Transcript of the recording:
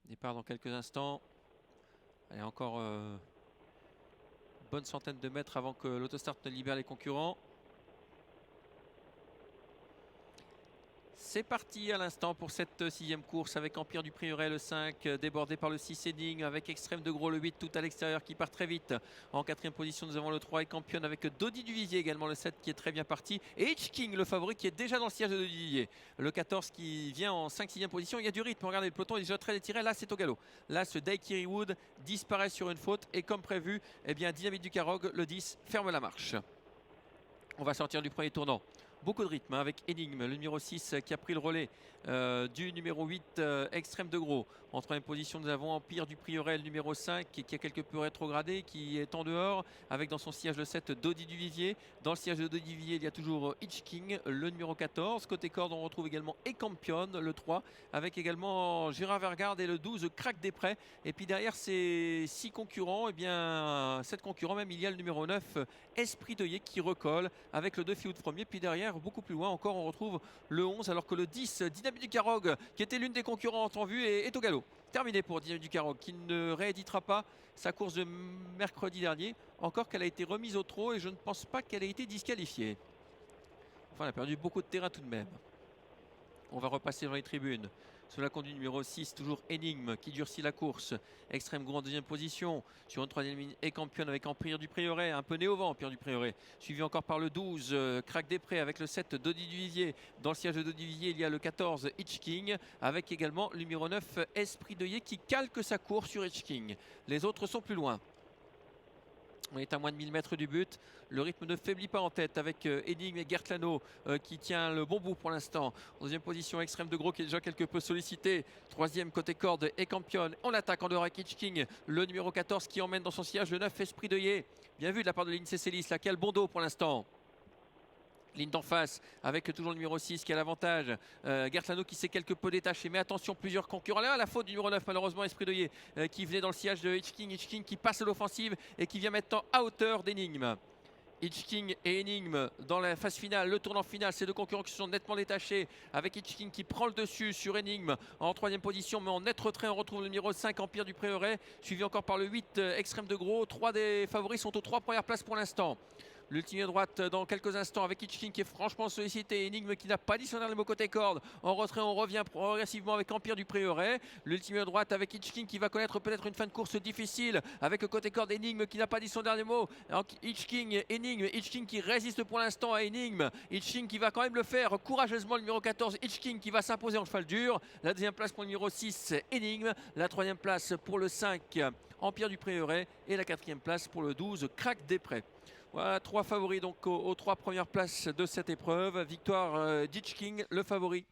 Départ dans quelques instants. Allez, encore bonne centaine de mètres avant que l'autostart ne libère les concurrents. C'est parti à l'instant pour cette sixième course avec Empire du Prieuré le 5, débordé par le 6 Énigme, avec Extrême de Gros le 8 tout à l'extérieur qui part très vite. En quatrième position nous avons le 3 et Campion avec Dodi Duvivier également le 7 qui est très bien parti. Et Hitch King le favori qui est déjà dans le siège de Dodi Duvivier. Le 14 qui vient en 5-6e position, il y a du rythme, regardez le peloton est déjà très étiré, là c'est au galop. Là ce Daikiri Wood disparaît sur une faute et comme prévu, eh bien Dynamite du Carog le 10 ferme la marche. On va sortir du premier tournant. Beaucoup de rythme avec Énigme, le numéro 6 qui a pris le relais du numéro 8 Extrême de Gros. En troisième position, nous avons Empire du Prieuré, le numéro 5 qui a quelque peu rétrogradé, qui est en dehors, avec dans son siège le 7 Dodi Duvivier. Dans le siège de Dodi Duvivier, il y a toujours Hitch King, le numéro 14. Côté corde, on retrouve également Ecampion, le 3, avec également Gérard Vergarde et le 12 Crac des Prés. Et puis derrière ces 6 concurrents, et bien 7 concurrents même, il y a le numéro 9 Esprit Deuillet qui recolle avec le 2 Fioud premier. Puis derrière, beaucoup plus loin encore, on retrouve le 11, alors que le 10 Dynamite du Carog, qui était l'une des concurrentes en vue, est au galop. Terminé pour Dynamite du Carog, qui ne rééditera pas sa course de mercredi dernier, encore qu'elle a été remise au trot et je ne pense pas qu'elle ait été disqualifiée. Enfin, elle a perdu beaucoup de terrain tout de même. On va repasser dans les tribunes. Sous la conduite numéro 6, toujours Énigme qui durcit la course. Extrême Gros en deuxième position. Sur une troisième ligne, et Campion avec Empire du Prieuré. Un peu néo-vent, Empire du Prieuré. Suivi encore par le 12, Crac des Prés avec le 7, Dodi Duvivier. Dans le siège de Dodi Duvivier, il y a le 14, Hitch King. Avec également le numéro 9, Esprit Deuillet qui calque sa course sur Hitch King. Les autres sont plus loin. On est à moins de 1000 mètres du but. Le rythme ne faiblit pas en tête avec Énigme et Gertlano qui tient le bon bout pour l'instant. Deuxième position, Extrême de Gros qui est déjà quelque peu sollicité. Troisième côté corde et Campion. On attaque en dehors avec Hitch King. Le numéro 14 qui emmène dans son sillage le 9 Esprit Deuillet. Bien vu de la part de l'Ince Célis. Là, quel bon dos pour l'instant. Ligne d'en face avec toujours le numéro 6 qui a l'avantage. Gertlano qui s'est quelque peu détaché. Mais attention, plusieurs concurrents. Là, la faute du numéro 9, malheureusement, Esprit Deuillet qui venait dans le sillage de Hitch King. Hitch King qui passe à l'offensive et qui vient maintenant à hauteur d'Énigme. Hitch King et Énigme dans la phase finale, le tournant final, ces deux concurrents qui se sont nettement détachés avec Hitch King qui prend le dessus sur Énigme en troisième position, mais en net retrait on retrouve le numéro 5 Empire du Prieuré, suivi encore par le 8 Extrême de Gros. Trois des favoris sont aux trois premières places pour l'instant. L'ultime droite dans quelques instants avec Hitch King qui est franchement sollicité. Énigme qui n'a pas dit son dernier mot côté corde. En retrait, on revient progressivement avec Empire du Prieuré. L'ultime droite avec Hitch King qui va connaître peut-être une fin de course difficile. Avec côté corde, Énigme qui n'a pas dit son dernier mot. Hitch King, Énigme. Hitch King qui résiste pour l'instant à Énigme. Hitch King qui va quand même le faire courageusement. Le numéro 14, Hitch King qui va s'imposer en cheval dur. La deuxième place pour le numéro 6, Énigme. La troisième place pour le 5, Empire du Prieuré. Et la quatrième place pour le 12, Crac des Prés. Voilà, trois favoris donc aux trois premières places de cette épreuve. Victoire d'Hitch King, le favori.